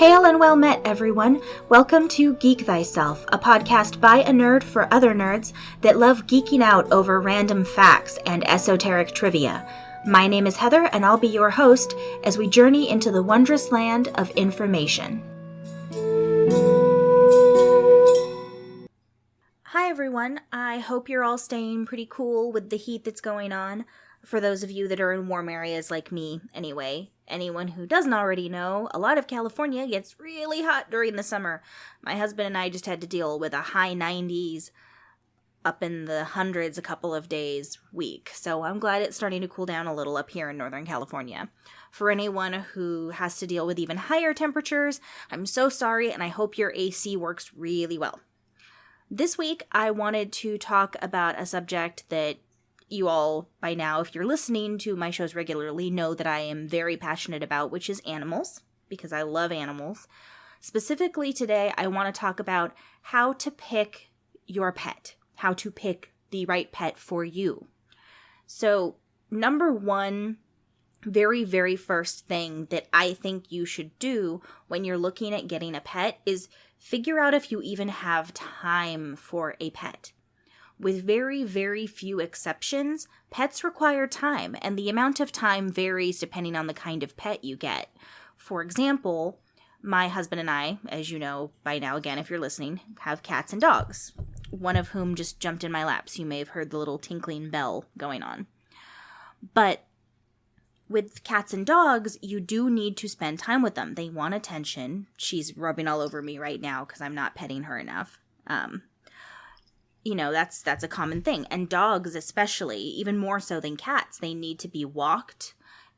Hail and well met, everyone. Welcome to Geek Thyself, a podcast by a nerd for other nerds that love geeking out over random facts and esoteric trivia. My name is Heather, and I'll be your host as we journey into the wondrous land of information. Hi, everyone. I hope you're all staying pretty cool with the heat that's going on. For those of you that are in warm areas like me, anyway. Anyone who doesn't already know, a lot of California gets really hot during the summer. My husband and I just had to deal with a high 90s, up in the hundreds a couple of days week. So I'm glad it's starting to cool down a little up here in Northern California. For anyone who has to deal with even higher temperatures, I'm so sorry, and I hope your AC works really well. This week, I wanted to talk about a subject that you all, by now, if you're listening to my shows regularly, know that I am very passionate about, which is animals, because I love animals. Specifically today, I want to talk about how to pick your pet, how to pick the right pet for you. So, number one, very, very first thing that I think you should do when you're looking at getting a pet is figure out if you even have time for a pet. With very, very few exceptions, pets require time, and the amount of time varies depending on the kind of pet you get. For example, my husband and I, as you know by now, again, if you're listening, have cats and dogs, one of whom just jumped in my lap, so you may have heard the little tinkling bell going on. But with cats and dogs, you do need to spend time with them. They want attention. She's rubbing all over me right now because I'm not petting her enough. That's a common thing. And dogs especially, even more so than cats, they need to be walked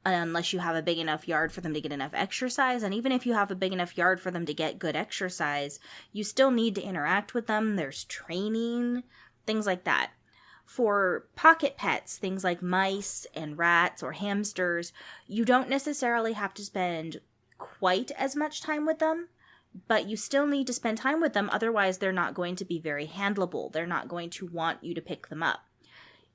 unless you have a big enough yard for them to get enough exercise. And even if you have a big enough yard for them to get good exercise, you still need to interact with them. There's training, things like that. For pocket pets, things like mice and rats or hamsters, you don't necessarily have to spend quite as much time with them. But you still need to spend time with them, otherwise they're not going to be very handleable. They're not going to want you to pick them up.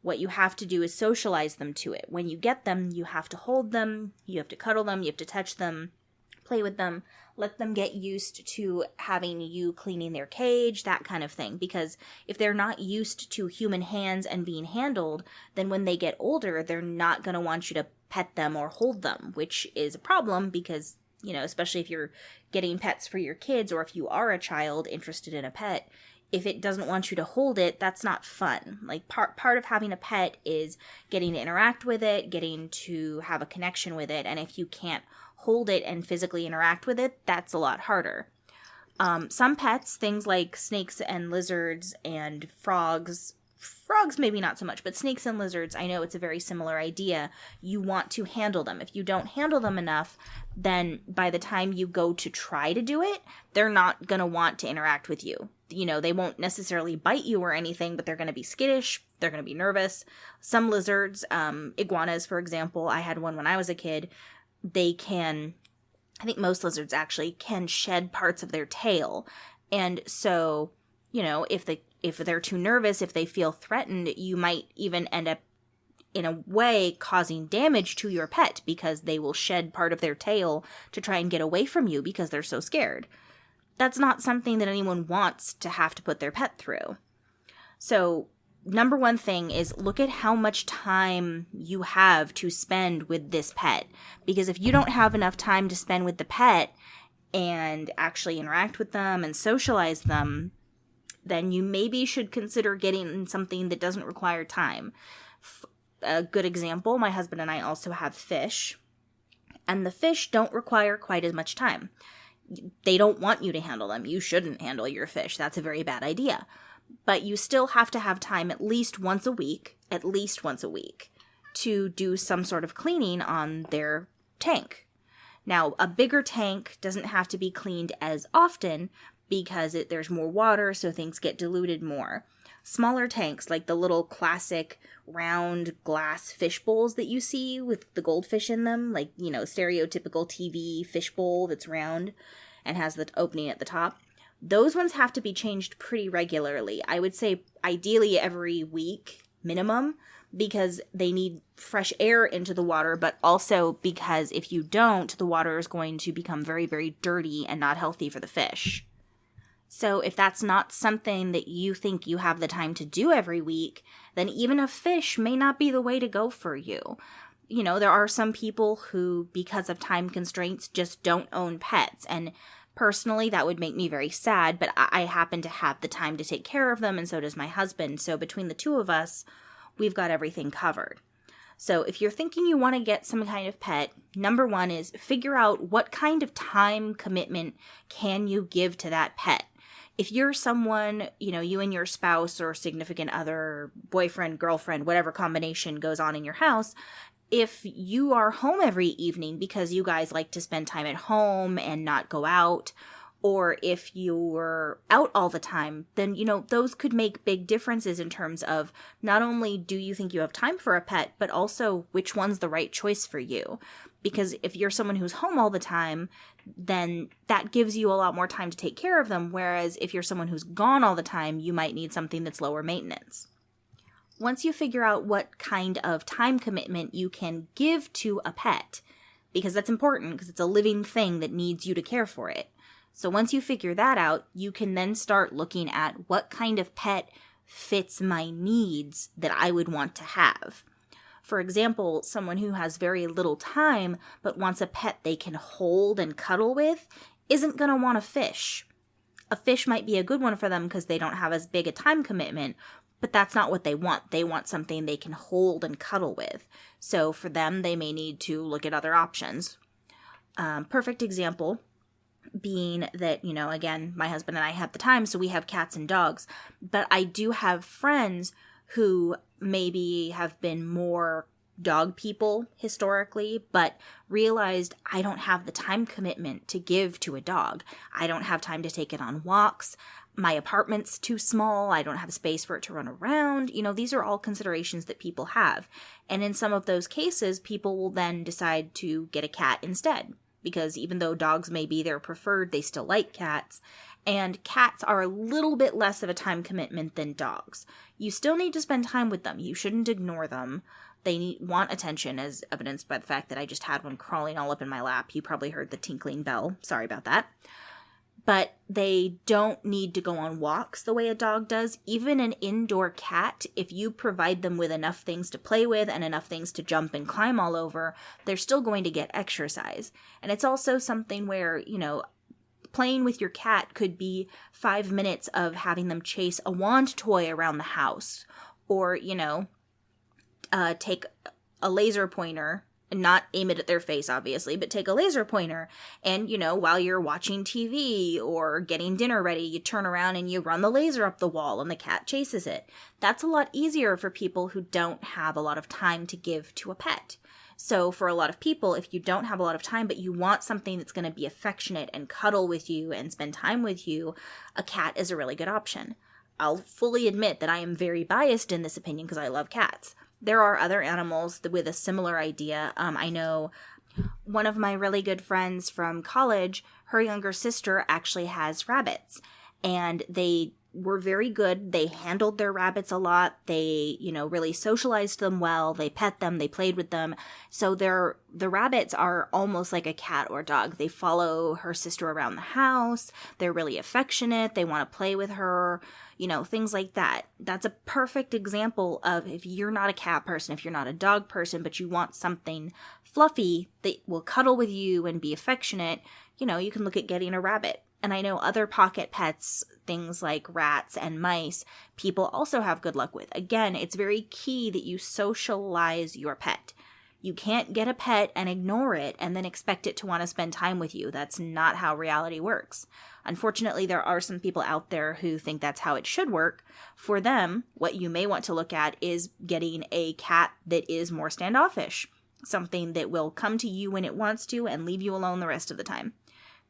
What you have to do is socialize them to it. When you get them, you have to hold them, you have to cuddle them, you have to touch them, play with them, let them get used to having you cleaning their cage, that kind of thing. Because if they're not used to human hands and being handled, then when they get older, they're not going to want you to pet them or hold them, which is a problem because especially if you're getting pets for your kids or if you are a child interested in a pet, if it doesn't want you to hold it, that's not fun. Like part of having a pet is getting to interact with it, getting to have a connection with it. And if you can't hold it and physically interact with it, that's a lot harder. Some pets, things like snakes and lizards and frogs maybe not so much, but snakes and lizards, I know it's a very similar idea. You want to handle them. If you don't handle them enough, then by the time you go to try to do it, they're not going to want to interact with you. They won't necessarily bite you or anything, but they're going to be skittish. They're going to be nervous. Some lizards, iguanas, for example, I had one when I was a kid. I think most lizards actually can shed parts of their tail. And so, if they're too nervous, if they feel threatened, you might even end up, in a way, causing damage to your pet because they will shed part of their tail to try and get away from you because they're so scared. That's not something that anyone wants to have to put their pet through. So, number one thing is look at how much time you have to spend with this pet. Because if you don't have enough time to spend with the pet and actually interact with them and socialize them, then you maybe should consider getting something that doesn't require time. A good example, my husband and I also have fish, and the fish don't require quite as much time. They don't want you to handle them. You shouldn't handle your fish. That's a very bad idea. But you still have to have time at least once a week, to do some sort of cleaning on their tank. Now, a bigger tank doesn't have to be cleaned as often, because there's more water, so things get diluted more. Smaller tanks, like the little classic round glass fish bowls that you see with the goldfish in them, like, stereotypical TV fish bowl that's round and has the opening at the top, those ones have to be changed pretty regularly. I would say ideally every week minimum, because they need fresh air into the water, but also because if you don't, the water is going to become very, very dirty and not healthy for the fish. So if that's not something that you think you have the time to do every week, then even a fish may not be the way to go for you. You know, there are some people who, because of time constraints, just don't own pets. And personally, that would make me very sad, but I happen to have the time to take care of them, and so does my husband. So between the two of us, we've got everything covered. So if you're thinking you want to get some kind of pet, number one is figure out what kind of time commitment can you give to that pet. If you're someone, you know, you and your spouse or significant other, boyfriend, girlfriend, whatever combination goes on in your house, if you are home every evening because you guys like to spend time at home and not go out, or if you're out all the time, then, you know, those could make big differences in terms of not only do you think you have time for a pet, but also which one's the right choice for you. Because if you're someone who's home all the time, then that gives you a lot more time to take care of them. Whereas if you're someone who's gone all the time, you might need something that's lower maintenance. Once you figure out what kind of time commitment you can give to a pet, because that's important because it's a living thing that needs you to care for it. So once you figure that out, you can then start looking at what kind of pet fits my needs that I would want to have. For example, someone who has very little time but wants a pet they can hold and cuddle with isn't going to want a fish. A fish might be a good one for them because they don't have as big a time commitment, but that's not what they want. They want something they can hold and cuddle with. So for them, they may need to look at other options. Perfect example being that, you know, again, my husband and I have the time, so we have cats and dogs. But I do have friends who maybe have been more dog people historically, but realized I don't have the time commitment to give to a dog. I don't have time to take it on walks. My apartment's too small. I don't have space for it to run around. You know, these are all considerations that people have. And in some of those cases, people will then decide to get a cat instead. Because even though dogs may be their preferred, they still like cats. And cats are a little bit less of a time commitment than dogs. You still need to spend time with them. You shouldn't ignore them. They want attention, as evidenced by the fact that I just had one crawling all up in my lap. You probably heard the tinkling bell. Sorry about that. But they don't need to go on walks the way a dog does. Even an indoor cat, if you provide them with enough things to play with and enough things to jump and climb all over, they're still going to get exercise. And it's also something where, you know, playing with your cat could be 5 minutes of having them chase a wand toy around the house. Or, you know, take a laser pointer, and not aim it at their face, obviously, but take a laser pointer and, you know, while you're watching TV or getting dinner ready, you turn around and you run the laser up the wall and the cat chases it. That's a lot easier for people who don't have a lot of time to give to a pet. So for a lot of people, if you don't have a lot of time, but you want something that's going to be affectionate and cuddle with you and spend time with you, a cat is a really good option. I'll fully admit that I am very biased in this opinion because I love cats. There are other animals with a similar idea. I know one of my really good friends from college, her younger sister actually has rabbits. And they were very good. They handled their rabbits a lot. They, you know, really socialized them well. They pet them. They played with them. So the rabbits are almost like a cat or dog. They follow her sister around the house. They're really affectionate. They want to play with her. You know, things like that. That's a perfect example of if you're not a cat person, if you're not a dog person, but you want something fluffy that will cuddle with you and be affectionate, you know, you can look at getting a rabbit. And I know other pocket pets, things like rats and mice, people also have good luck with. Again, it's very key that you socialize your pet. You can't get a pet and ignore it and then expect it to want to spend time with you. That's not how reality works. Unfortunately, there are some people out there who think that's how it should work. For them, what you may want to look at is getting a cat that is more standoffish. Something that will come to you when it wants to and leave you alone the rest of the time.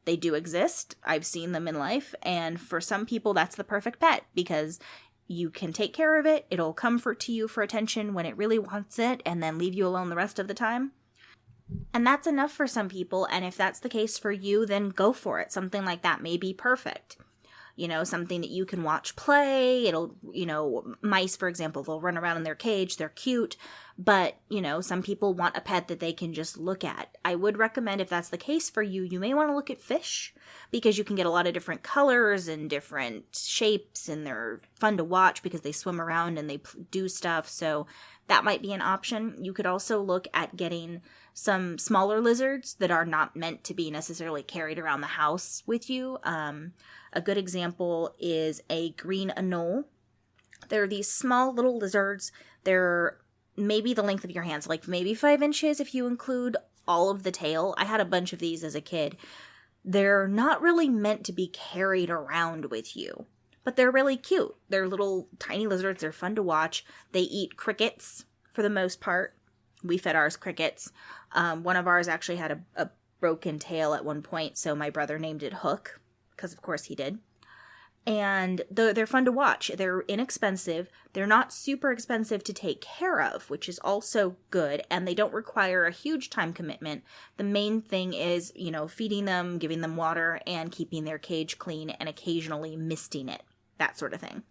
They do exist. I've seen them in life. And for some people, that's the perfect pet because you can take care of it. It'll come to you for attention when it really wants it and then leave you alone the rest of the time. And that's enough for some people. And if that's the case for you, then go for it. Something like that may be perfect. something that you can watch play. It'll, mice, for example, they'll run around in their cage. They're cute. But, some people want a pet that they can just look at. I would recommend, if that's the case for you, you may want to look at fish, because you can get a lot of different colors and different shapes, and they're fun to watch because they swim around and they do stuff. So that might be an option. You could also look at getting some smaller lizards that are not meant to be necessarily carried around the house with you. A good example is a green anole. They're these small little lizards. They're maybe the length of your hands, like maybe 5 inches if you include all of the tail. I had a bunch of these as a kid. They're not really meant to be carried around with you, but they're really cute. They're little tiny lizards. They're fun to watch. They eat crickets for the most part. We fed ours crickets. One of ours actually had a broken tail at one point, so my brother named it Hook, because of course he did. And they're fun to watch. They're inexpensive. They're not super expensive to take care of, which is also good. And they don't require a huge time commitment. The main thing is, feeding them, giving them water, and keeping their cage clean, and occasionally misting it. That sort of thing.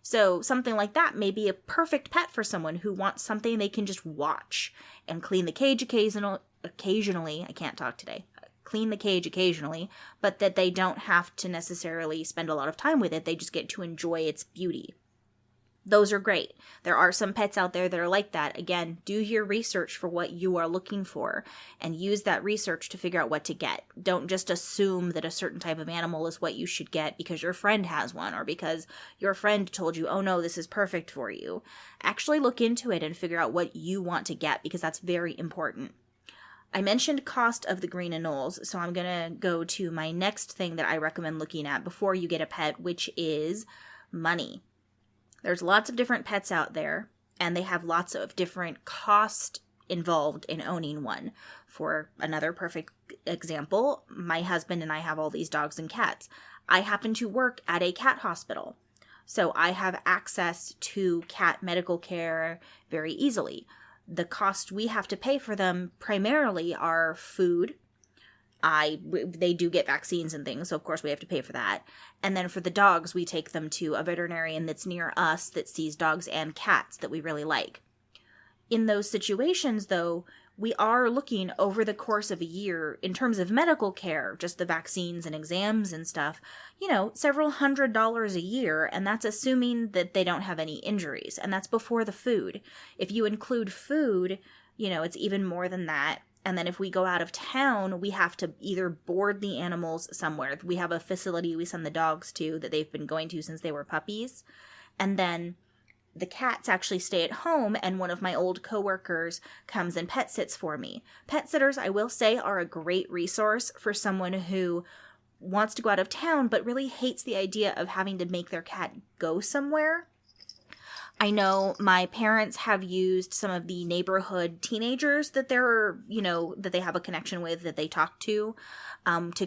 So something like that may be a perfect pet for someone who wants something they can just watch and clean the cage occasionally. I can't talk today. Clean the cage occasionally, but that they don't have to necessarily spend a lot of time with it. They just get to enjoy its beauty. Those are great. There are some pets out there that are like that. Again, do your research for what you are looking for and use that research to figure out what to get. Don't just assume that a certain type of animal is what you should get because your friend has one or because your friend told you, oh no, this is perfect for you. Actually look into it and figure out what you want to get, because that's very important. I mentioned cost of the green anoles, so I'm going to go to my next thing that I recommend looking at before you get a pet, which is money. There's lots of different pets out there, and they have lots of different cost involved in owning one. For another perfect example, my husband and I have all these dogs and cats. I happen to work at a cat hospital, so I have access to cat medical care very easily. The cost we have to pay for them primarily are food. They do get vaccines and things, so of course we have to pay for that. And then for the dogs, we take them to a veterinarian that's near us that sees dogs and cats that we really like. In those situations, though, we are looking over the course of a year, in terms of medical care, just the vaccines and exams and stuff, several $100s a year, and that's assuming that they don't have any injuries, and that's before the food. If you include food, it's even more than that. And then if we go out of town, we have to either board the animals somewhere. We have a facility we send the dogs to that they've been going to since they were puppies, and then the cats actually stay at home, and one of my old coworkers comes and pet sits for me. Pet sitters, I will say, are a great resource for someone who wants to go out of town but really hates the idea of having to make their cat go somewhere. I know my parents have used some of the neighborhood teenagers that that they have a connection with, that they talk to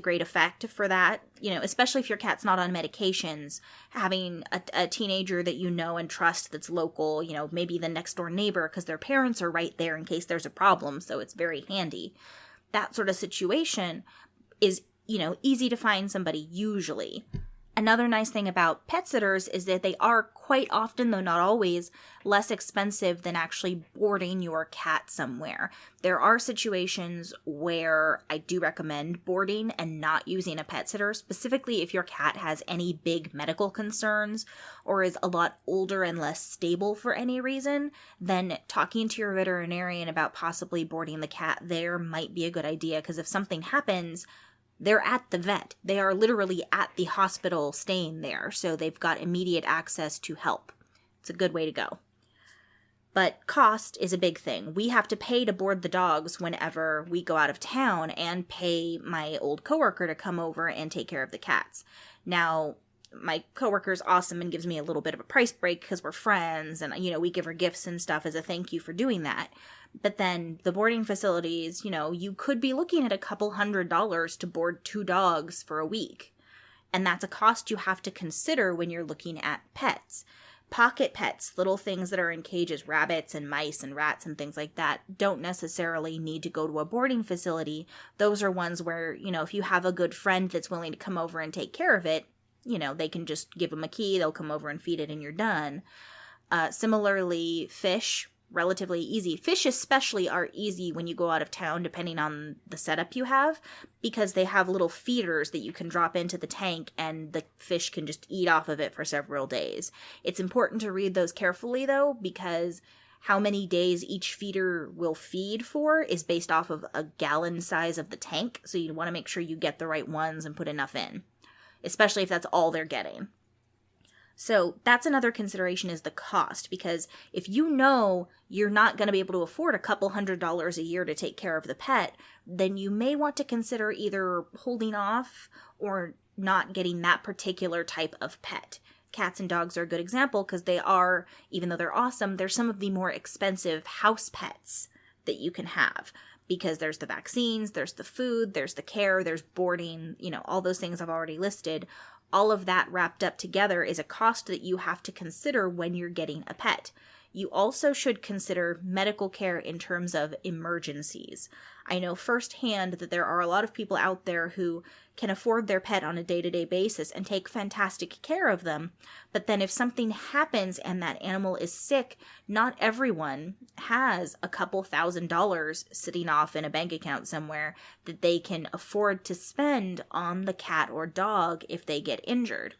great effect for that. Especially if your cat's not on medications, having a teenager that you know and trust that's local, maybe the next door neighbor, because their parents are right there in case there's a problem, so it's very handy. That sort of situation is, easy to find somebody usually. Another nice thing about pet sitters is that they are quite often, though not always, less expensive than actually boarding your cat somewhere. There are situations where I do recommend boarding and not using a pet sitter, specifically if your cat has any big medical concerns or is a lot older and less stable for any reason. Then talking to your veterinarian about possibly boarding the cat there might be a good idea, because if something happens, they're at the vet. They are literally at the hospital staying there, so they've got immediate access to help. It's a good way to go. But cost is a big thing. We have to pay to board the dogs whenever we go out of town, and pay my old coworker to come over and take care of the cats. Now, my coworker's awesome and gives me a little bit of a price break because we're friends, and we give her gifts and stuff as a thank you for doing that. But then the boarding facilities, you could be looking at a couple $100s to board 2 dogs for a week. And that's a cost you have to consider when you're looking at pets. Pocket pets, little things that are in cages, rabbits and mice and rats and things like that, don't necessarily need to go to a boarding facility. Those are ones where, if you have a good friend that's willing to come over and take care of it, they can just give them a key, they'll come over and feed it, and you're done. Similarly, fish, relatively easy. Fish especially are easy when you go out of town, depending on the setup you have, because they have little feeders that you can drop into the tank and the fish can just eat off of it for several days. It's important to read those carefully, though, because how many days each feeder will feed for is based off of a gallon size of the tank, so you want to make sure you get the right ones and put enough in, especially if that's all they're getting. So that's another consideration, is the cost, because if you know you're not going to be able to afford a couple $100s a year to take care of the pet, then you may want to consider either holding off or not getting that particular type of pet. Cats and dogs are a good example because they are, even though they're awesome, they're some of the more expensive house pets that you can have, because there's the vaccines, there's the food, there's the care, there's boarding, all those things I've already listed. All of that wrapped up together is a cost that you have to consider when you're getting a pet. You also should consider medical care in terms of emergencies. I know firsthand that there are a lot of people out there who can afford their pet on a day-to-day basis and take fantastic care of them, but then if something happens and that animal is sick, not everyone has a couple $1,000s sitting off in a bank account somewhere that they can afford to spend on the cat or dog if they get injured.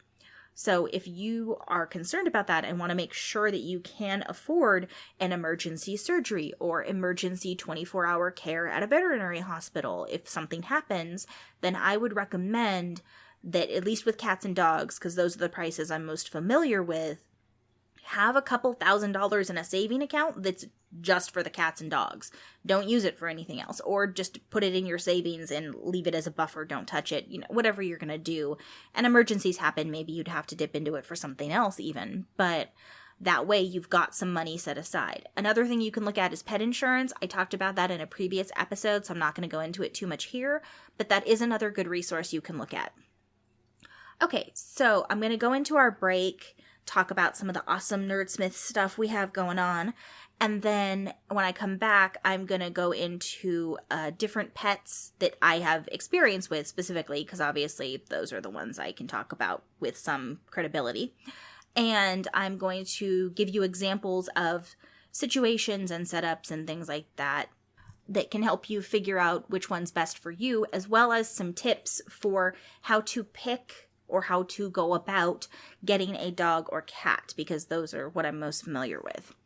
So if you are concerned about that and want to make sure that you can afford an emergency surgery or emergency 24-hour care at a veterinary hospital, if something happens, then I would recommend that, at least with cats and dogs, because those are the prices I'm most familiar with, have a couple $1,000s in a saving account that's just for the cats and dogs. Don't use it for anything else, or just put it in your savings and leave it as a buffer. Don't touch it, whatever you're going to do. And emergencies happen, maybe you'd have to dip into it for something else even, but that way you've got some money set aside. Another thing you can look at is pet insurance. I talked about that in a previous episode, so I'm not going to go into it too much here, but that is another good resource you can look at. Okay, so I'm going to go into our break, talk about some of the awesome Nerdsmith stuff we have going on, and then when I come back, I'm going to go into different pets that I have experience with specifically, because obviously those are the ones I can talk about with some credibility. And I'm going to give you examples of situations and setups and things like that can help you figure out which one's best for you, as well as some tips for how to pick or how to go about getting a dog or cat, because those are what I'm most familiar with.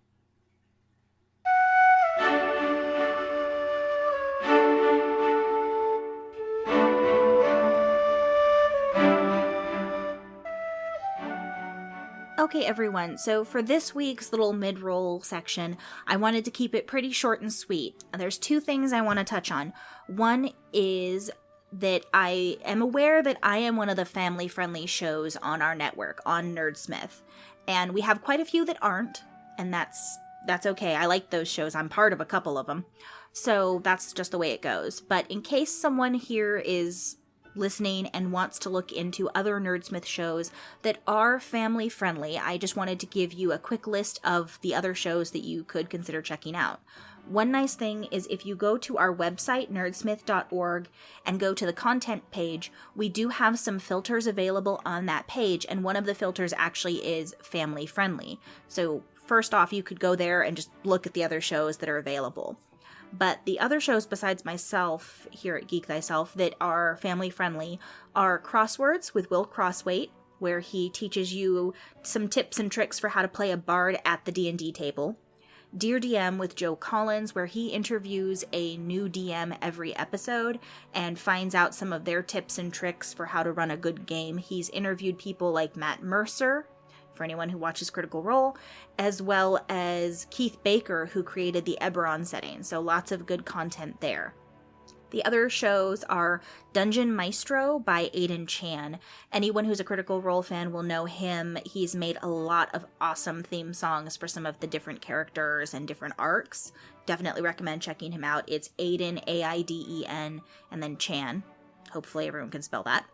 Okay, everyone, so for this week's little mid-roll section, I wanted to keep it pretty short and sweet. There's two things I want to touch on. One is that I am aware that I am one of the family-friendly shows on our network, on Nerdsmith, and we have quite a few that aren't, and that's okay. I like those shows. I'm part of a couple of them, so that's just the way it goes. But in case someone here is listening and wants to look into other Nerdsmith shows that are family friendly, I just wanted to give you a quick list of the other shows that you could consider checking out. One nice thing is if you go to our website, nerdsmith.org, and go to the content page, we do have some filters available on that page, and one of the filters actually is family friendly. So first off, you could go there and just look at the other shows that are available. But the other shows besides myself here at Geek, Thyself that are family friendly are Crosswords with Will Crossweight, where he teaches you some tips and tricks for how to play a bard at the D&D table. Dear DM with Joe Collins, where he interviews a new DM every episode and finds out some of their tips and tricks for how to run a good game. He's interviewed people like Matt Mercer, for anyone who watches Critical Role, as well as Keith Baker, who created the Eberron setting, so lots of good content there. The other shows are Dungeon Maestro by Aidan Chan. Anyone who's a Critical Role fan will know him. He's made a lot of awesome theme songs for some of the different characters and different arcs. Definitely recommend checking him out. It's Aidan, A-I-D-E-N, and then Chan. Hopefully everyone can spell that.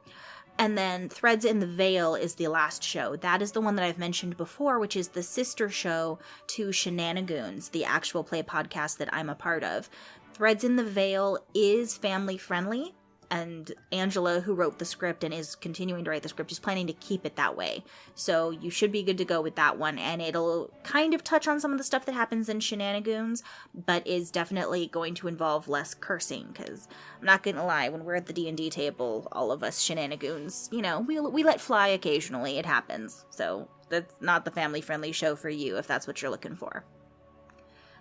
And then Threads in the Veil is the last show. That is the one that I've mentioned before, which is the sister show to Shenanigoons, the actual play podcast that I'm a part of. Threads in the Veil is family friendly. And Angela, who wrote the script and is continuing to write the script, is planning to keep it that way. So you should be good to go with that one. And it'll kind of touch on some of the stuff that happens in Shenanigans, but is definitely going to involve less cursing. Because I'm not going to lie, when we're at the D&D table, all of us Shenanigans, we let fly occasionally. It happens. So that's not the family-friendly show for you if that's what you're looking for.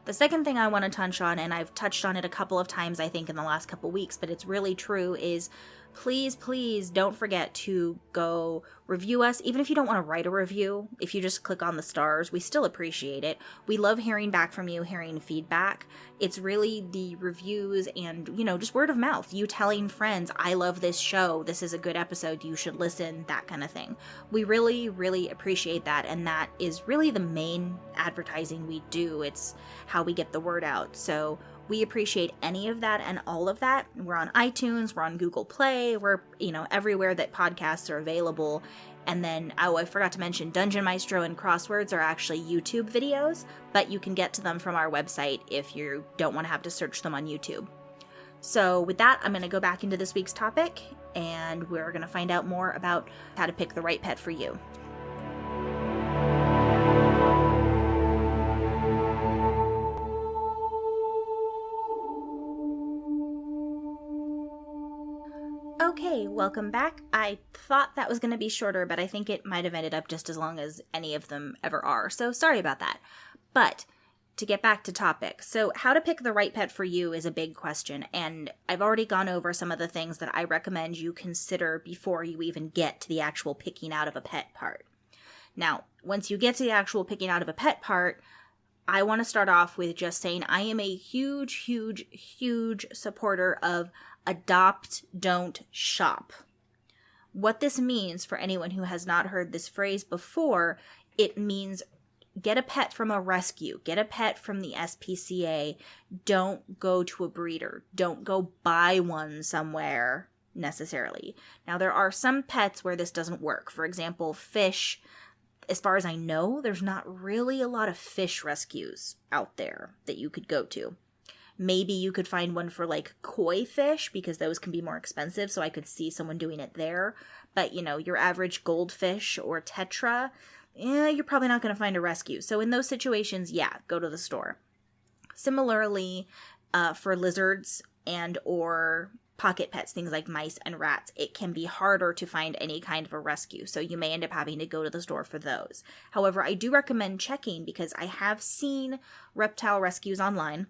The second thing I want to touch on, and I've touched on it a couple of times, I think, in the last couple weeks, but it's really true, is please don't forget to go review us. Even if you don't want to write a review, if you just click on the stars, we still appreciate it. We love hearing back from you, hearing feedback. It's really the reviews and, just word of mouth. You telling friends, I love this show. This is a good episode. You should listen, that kind of thing. We really, really appreciate that. And that is really the main advertising we do. It's how we get the word out. So we appreciate any of that and all of that. We're on iTunes, we're on Google Play, we're, everywhere that podcasts are available. And then, I forgot to mention, Dungeon Maestro and Crosswords are actually YouTube videos, but you can get to them from our website if you don't want to have to search them on YouTube. So with that, I'm going to go back into this week's topic, and we're going to find out more about how to pick the right pet for you. Okay, welcome back. I thought that was going to be shorter, but I think it might have ended up just as long as any of them ever are, so sorry about that. But to get back to topic, so how to pick the right pet for you is a big question, and I've already gone over some of the things that I recommend you consider before you even get to the actual picking out of a pet part. Now, once you get to the actual picking out of a pet part, I want to start off with just saying I am a huge supporter of adopt, don't shop. What this means for anyone who has not heard this phrase before, it means get a pet from a rescue, get a pet from the SPCA, don't go to a breeder, don't go buy one somewhere necessarily. Now there are some pets where this doesn't work. For example, fish. As far as I know, there's not really a lot of fish rescues out there that you could go to. Maybe you could find one for like koi fish because those can be more expensive, so I could see someone doing it there. But, your average goldfish or tetra, you're probably not going to find a rescue. So in those situations, go to the store. Similarly, for lizards and or pocket pets, things like mice and rats, it can be harder to find any kind of a rescue, so you may end up having to go to the store for those. However, I do recommend checking because I have seen reptile rescues online,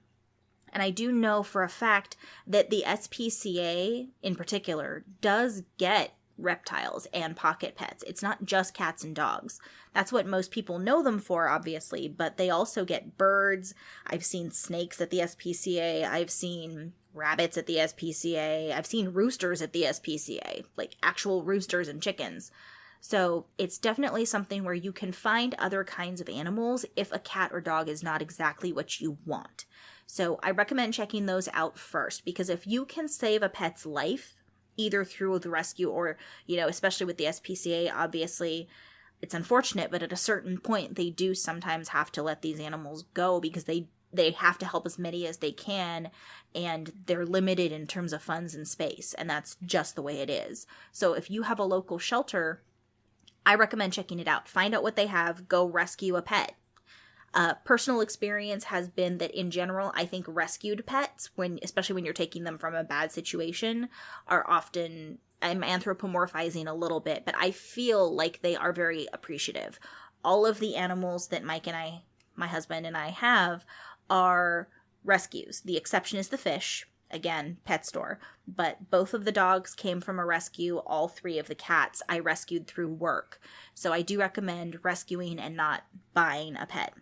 and I do know for a fact that the SPCA in particular does get reptiles and pocket pets. It's not just cats and dogs. That's what most people know them for, obviously, but they also get birds. I've seen snakes at the SPCA. I've seen rabbits at the SPCA. I've seen roosters at the SPCA, like actual roosters and chickens. So it's definitely something where you can find other kinds of animals if a cat or dog is not exactly what you want. So I recommend checking those out first, because if you can save a pet's life, either through the rescue or, especially with the SPCA, obviously it's unfortunate, but at a certain point they do sometimes have to let these animals go because they have to help as many as they can, and they're limited in terms of funds and space, and that's just the way it is. So if you have a local shelter, I recommend checking it out. Find out what they have, go rescue a pet. Personal experience has been that in general, I think rescued pets, especially when you're taking them from a bad situation, are often, I'm anthropomorphizing a little bit, but I feel like they are very appreciative. All of the animals that Mike and I, my husband and I have, are rescues. The exception is the fish. Again, pet store. But both of the dogs came from a rescue. All three of the cats I rescued through work. So I do recommend rescuing and not buying a pet.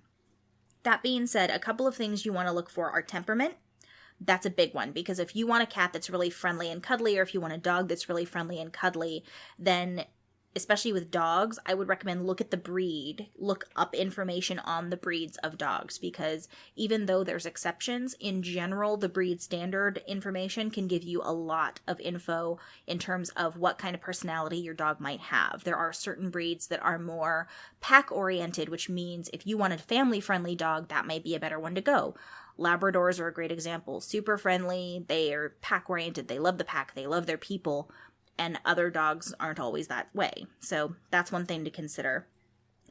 That being said, a couple of things you want to look for are temperament. That's a big one, because if you want a cat that's really friendly and cuddly, or if you want a dog that's really friendly and cuddly, then especially with dogs, I would recommend look at the breed, look up information on the breeds of dogs, because even though there's exceptions, in general, the breed standard information can give you a lot of info in terms of what kind of personality your dog might have. There are certain breeds that are more pack-oriented, which means if you want a family-friendly dog, that may be a better one to go. Labradors are a great example. Super friendly, they are pack-oriented, they love the pack, they love their people, and other dogs aren't always that way. So that's one thing to consider.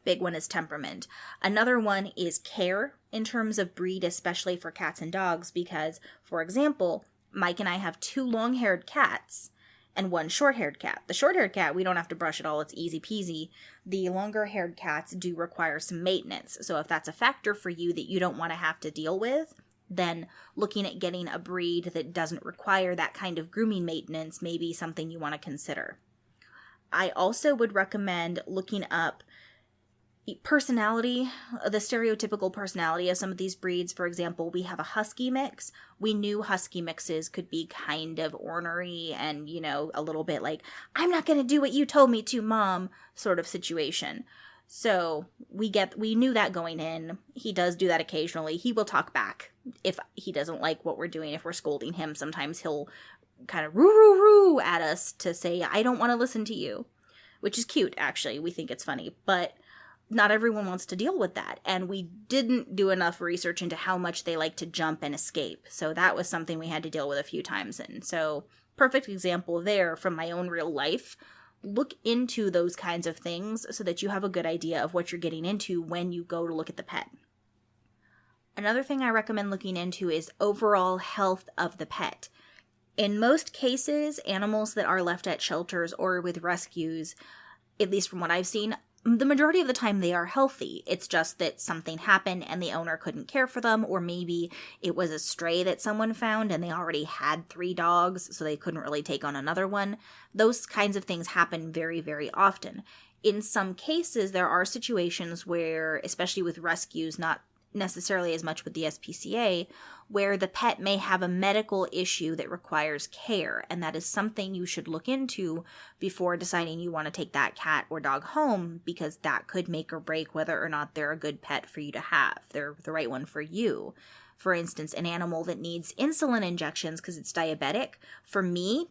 Big one is temperament. Another one is care in terms of breed, especially for cats and dogs, because, for example, Mike and I have 2 long-haired cats and 1 short-haired cat. The short-haired cat, we don't have to brush at all. It's easy peasy. The longer-haired cats do require some maintenance. So if that's a factor for you that you don't want to have to deal with, then looking at getting a breed that doesn't require that kind of grooming maintenance may be something you want to consider. I also would recommend looking up personality, the stereotypical personality of some of these breeds. For example, we have a husky mix. We knew husky mixes could be kind of ornery and, a little bit like, I'm not going to do what you told me to, Mom, sort of situation. So we knew that going in. He does do that occasionally. He will talk back if he doesn't like what we're doing. If we're scolding him, sometimes he'll kind of roo at us to say, I don't want to listen to you, which is cute, actually. We think it's funny, but not everyone wants to deal with that. And we didn't do enough research into how much they like to jump and escape. So that was something we had to deal with a few times. And so perfect example there from my own real life. Look into those kinds of things so that you have a good idea of what you're getting into when you go to look at the pet. Another thing I recommend looking into is overall health of the pet. In most cases, animals that are left at shelters or with rescues, at least from what I've seen, the majority of the time they are healthy. It's just that something happened and the owner couldn't care for them, or maybe it was a stray that someone found and they already had 3 dogs, so they couldn't really take on another one. Those kinds of things happen very, very often. In some cases, there are situations where, especially with rescues, not necessarily as much with the SPCA, where the pet may have a medical issue that requires care, and that is something you should look into before deciding you want to take that cat or dog home, because that could make or break whether or not they're a good pet for you to have. They're the right one for you. For instance, an animal that needs insulin injections because it's diabetic, for me,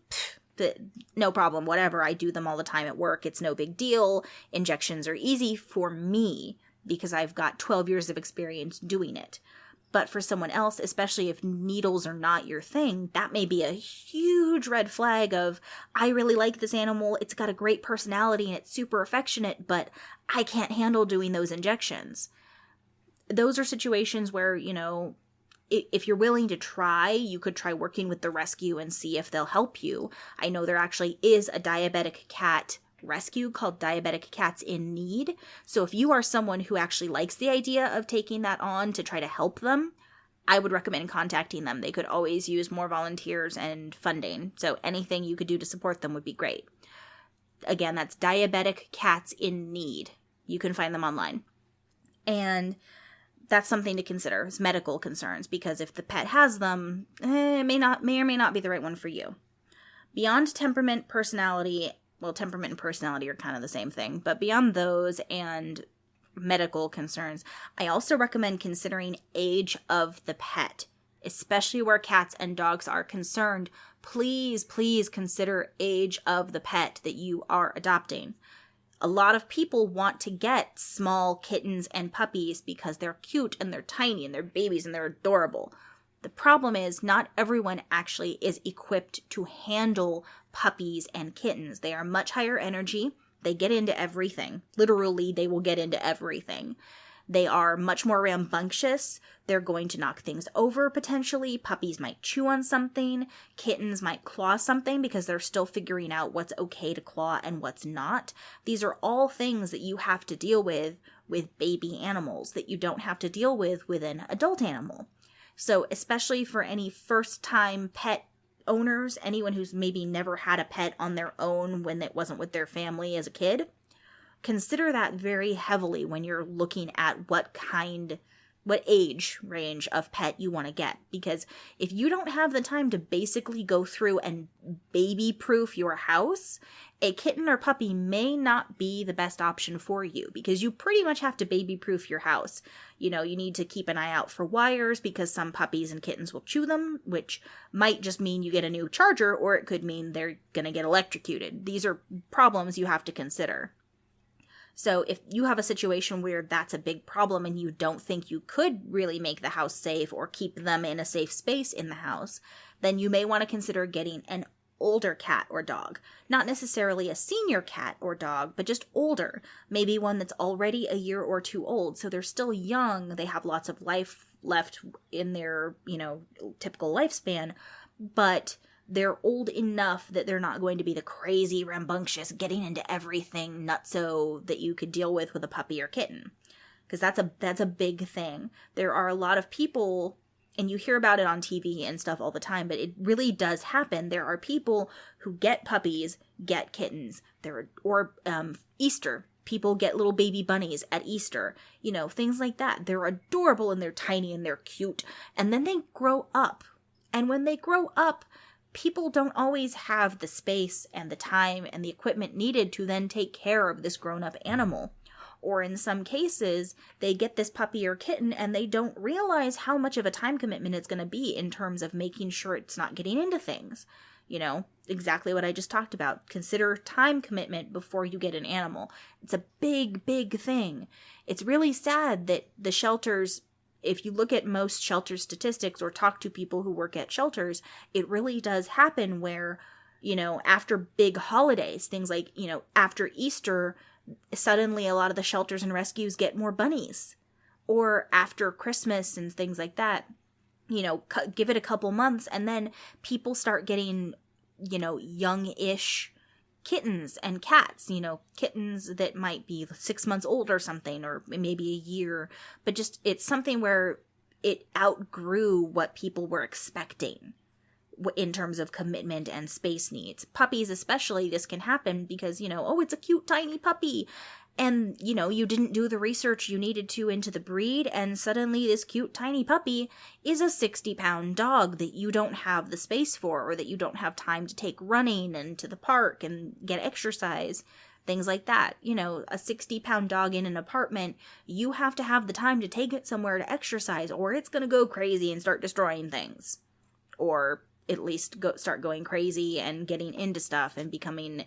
no problem, whatever, I do them all the time at work, it's no big deal, injections are easy for me, because I've got 12 years of experience doing it. But for someone else, especially if needles are not your thing, that may be a huge red flag of, I really like this animal, it's got a great personality and it's super affectionate, but I can't handle doing those injections. Those are situations where, if you're willing to try, you could try working with the rescue and see if they'll help you. I know there actually is a diabetic cat rescue called Diabetic Cats in Need. So if you are someone who actually likes the idea of taking that on to try to help them, I would recommend contacting them. They could always use more volunteers and funding. So anything you could do to support them would be great. Again, that's Diabetic Cats in Need. You can find them online. And that's something to consider, is medical concerns, because if the pet has them, it may or may not be the right one for you. Beyond temperament, personality, well, temperament and personality are kind of the same thing, but beyond those and medical concerns, I also recommend considering age of the pet, especially where cats and dogs are concerned. Please consider age of the pet that you are adopting. A lot of people want to get small kittens and puppies because they're cute and they're tiny and they're babies and they're adorable. The problem is not everyone actually is equipped to handle puppies and kittens. They are much higher energy. They get into everything. Literally, they will get into everything. They are much more rambunctious. They're going to knock things over potentially. Puppies might chew on something. Kittens might claw something because they're still figuring out what's okay to claw and what's not. These are all things that you have to deal with baby animals that you don't have to deal with an adult animal. So especially for any first-time pet owners, anyone who's maybe never had a pet on their own when it wasn't with their family as a kid, consider that very heavily when you're looking at what age range of pet you want to get. Because if you don't have the time to basically go through and baby-proof your house, a kitten or puppy may not be the best option for you, because you pretty much have to baby-proof your house. You need to keep an eye out for wires because some puppies and kittens will chew them, which might just mean you get a new charger, or it could mean they're going to get electrocuted. These are problems you have to consider. So if you have a situation where that's a big problem and you don't think you could really make the house safe or keep them in a safe space in the house, then you may want to consider getting an older cat or dog. Not necessarily a senior cat or dog, but just older. Maybe one that's already a year or two old, so they're still young, they have lots of life left in their, typical lifespan, but they're old enough that they're not going to be the crazy, rambunctious, getting into everything nutso that you could deal with a puppy or kitten. Because that's a big thing. There are a lot of people, and you hear about it on TV and stuff all the time, but it really does happen. There are people who get puppies, get kittens. Easter. People get little baby bunnies at Easter. Things like that. They're adorable and they're tiny and they're cute. And then they grow up. And when they grow up, people don't always have the space and the time and the equipment needed to then take care of this grown-up animal. Or in some cases, they get this puppy or kitten and they don't realize how much of a time commitment it's going to be in terms of making sure it's not getting into things. Exactly what I just talked about. Consider time commitment before you get an animal. It's a big, big thing. It's really sad that the shelters, if you look at most shelter statistics or talk to people who work at shelters, it really does happen where, after big holidays, things like, after Easter, suddenly a lot of the shelters and rescues get more bunnies. Or after Christmas and things like that, give it a couple months and then people start getting, young-ish kittens and cats, kittens that might be 6 months old or something, or maybe a year, but just it's something where it outgrew what people were expecting in terms of commitment and space needs. Puppies especially, this can happen because, it's a cute tiny puppy. And, you didn't do the research you needed to into the breed, and suddenly this cute tiny puppy is a 60-pound dog that you don't have the space for, or that you don't have time to take running and to the park and get exercise, things like that. A 60-pound dog in an apartment, you have to have the time to take it somewhere to exercise, or it's going to go crazy and start destroying things. Or at least start going crazy and getting into stuff and becoming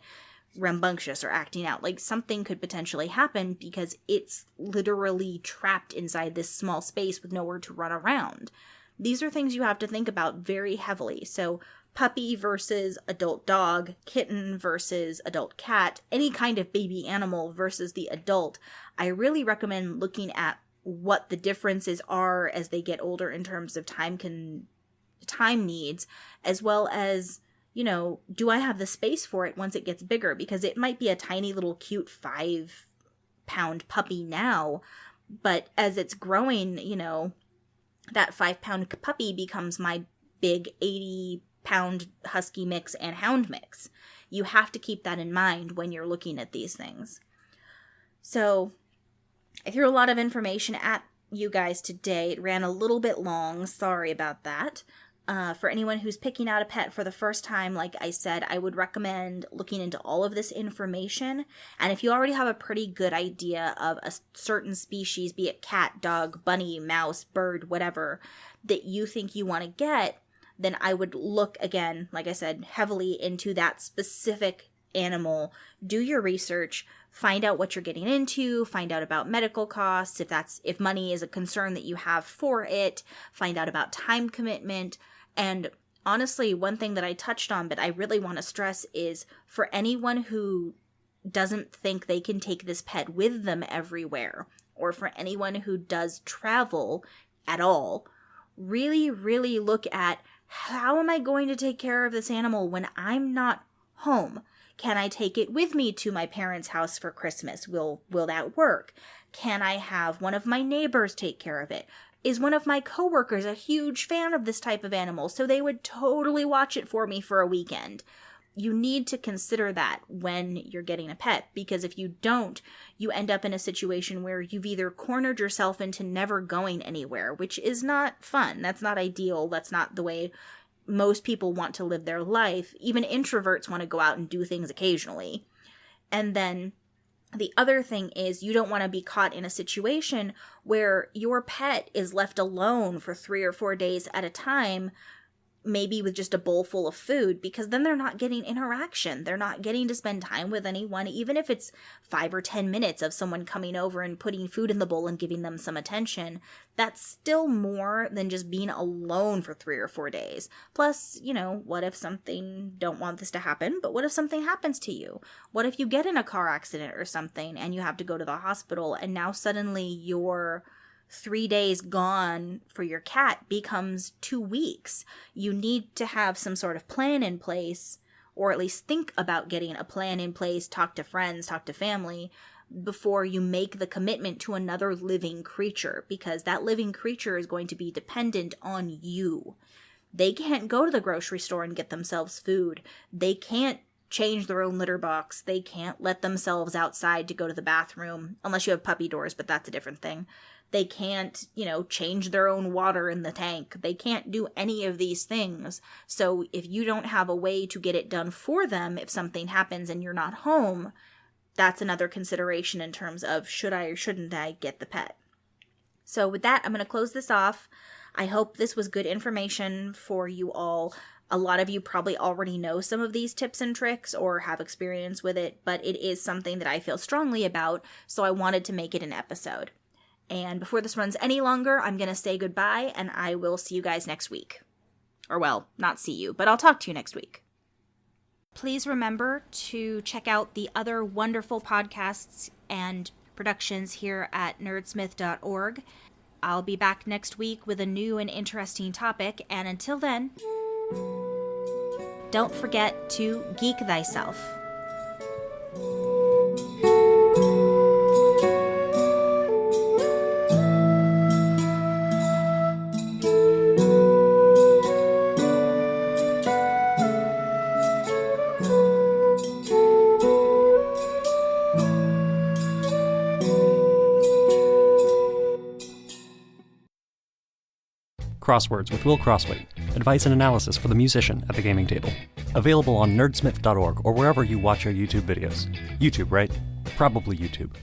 rambunctious or acting out. Like, something could potentially happen because it's literally trapped inside this small space with nowhere to run around. These are things you have to think about very heavily. So puppy versus adult dog, kitten versus adult cat, any kind of baby animal versus the adult. I really recommend looking at what the differences are as they get older in terms of time needs, as well as, do I have the space for it once it gets bigger? Because it might be a tiny little cute 5-pound puppy now, but as it's growing, that 5-pound puppy becomes my big 80-pound husky mix and hound mix. You have to keep that in mind when you're looking at these things. So I threw a lot of information at you guys today. It ran a little bit long. Sorry about that. For anyone who's picking out a pet for the first time, like I said, I would recommend looking into all of this information. And if you already have a pretty good idea of a certain species, be it cat, dog, bunny, mouse, bird, whatever, that you think you want to get, then I would look, again, like I said, heavily into that specific animal. Do your research, find out what you're getting into, find out about medical costs, if money is a concern that you have for it, find out about time commitment. And honestly, one thing that I touched on, but I really want to stress, is for anyone who doesn't think they can take this pet with them everywhere, or for anyone who does travel at all, really, really look at, how am I going to take care of this animal when I'm not home? Can I take it with me to my parents' house for Christmas? Will that work? Can I have one of my neighbors take care of it? Is one of my coworkers a huge fan of this type of animal, so they would totally watch it for me for a weekend? You need to consider that when you're getting a pet, because if you don't, you end up in a situation where you've either cornered yourself into never going anywhere, which is not fun. That's not ideal. That's not the way most people want to live their life. Even introverts want to go out and do things occasionally. And then the other thing is, you don't want to be caught in a situation where your pet is left alone for 3 or 4 days at a time maybe with just a bowl full of food, because then they're not getting interaction. They're not getting to spend time with anyone, even if it's 5 or 10 minutes of someone coming over and putting food in the bowl and giving them some attention. That's still more than just being alone for 3 or 4 days. Plus, what if don't want this to happen, but what if something happens to you? What if you get in a car accident or something and you have to go to the hospital, and now suddenly your 3 days gone for your cat becomes 2 weeks. You need to have some sort of plan in place, or at least think about getting a plan in place, talk to friends, talk to family, before you make the commitment to another living creature, because that living creature is going to be dependent on you. They can't go to the grocery store and get themselves food. They can't change their own litter box. They can't let themselves outside to go to the bathroom, unless you have puppy doors, but that's a different thing. They can't, change their own water in the tank. They can't do any of these things. So if you don't have a way to get it done for them, if something happens and you're not home, that's another consideration in terms of should I or shouldn't I get the pet. So with that, I'm going to close this off. I hope this was good information for you all. A lot of you probably already know some of these tips and tricks or have experience with it, but it is something that I feel strongly about, so I wanted to make it an episode. And before this runs any longer, I'm going to say goodbye, and I will see you guys next week. Or, well, not see you, but I'll talk to you next week. Please remember to check out the other wonderful podcasts and productions here at nerdsmith.org. I'll be back next week with a new and interesting topic, and until then, don't forget to geek thyself. Crosswords with Will Crossway. Advice and analysis for the musician at the gaming table. Available on nerdsmith.org or wherever you watch your YouTube videos. YouTube, right? Probably YouTube.